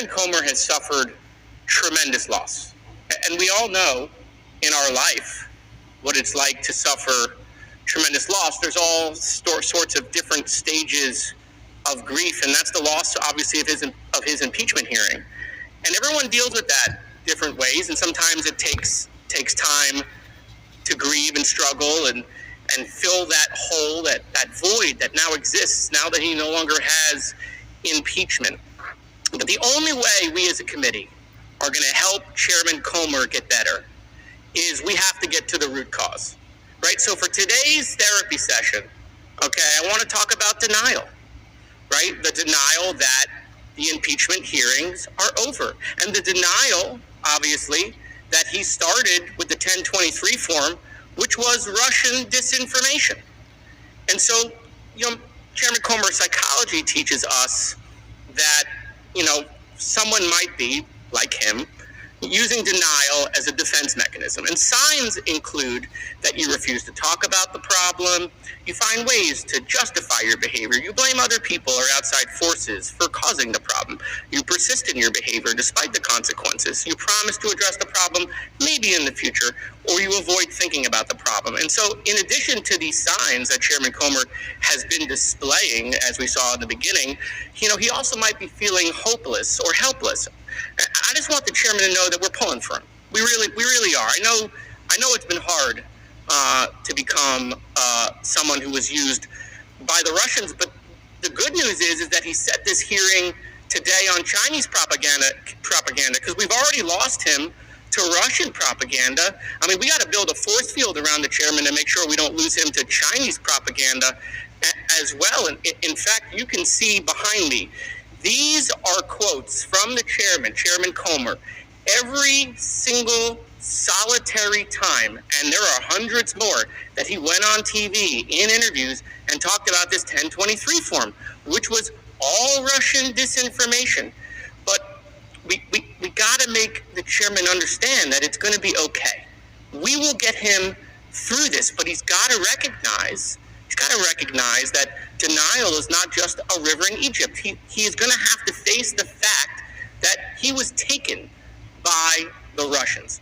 Chairman Comer has suffered tremendous loss. And we all know in our life what it's like to suffer tremendous loss. There's all sorts of different stages of grief, and that's the loss, obviously, of his impeachment hearing. And everyone deals with that different ways, and sometimes it takes time to grieve and struggle and fill that hole, that void that now exists now that he no longer has impeachment. But the only way we as a committee are going to help Chairman Comer get better is we have to get to the root cause, right? So for today's therapy session, okay, I want to talk about denial, right? The denial that the impeachment hearings are over, and the denial, obviously, that he started with the 1023 form, which was Russian disinformation. And so, Chairman Comer's psychology teaches us that, someone might be, like him, using denial as a defense mechanism. And signs include that you refuse to talk about the problem, you find ways to justify your behavior, you blame other people or outside forces for causing the problem, you persist in your behavior despite the consequences, you promise to address the problem maybe in the future, or you avoid thinking about the problem. And so in addition to these signs that Chairman Comer has been displaying, as we saw in the beginning, he also might be feeling hopeless or helpless. I just want the chairman to know that we're pulling for him. We really are. I know it's been hard to become someone who was used by the Russians, but the good news is that he set this hearing today on Chinese propaganda because we've already lost him to Russian propaganda. I mean, we got to build a force field around the chairman to make sure we don't lose him to Chinese propaganda as well. And in fact, you can see behind me, these are quotes from the chairman, Chairman Comer, every single solitary time, and there are hundreds more, that he went on TV in interviews and talked about this 1023 form, which was all Russian disinformation. But we got to make the chairman understand that it's going to be okay. We will get him through this, but he's got to recognize that denial is not just a river in Egypt. He is going to have to face the fact that he was taken by the Russians.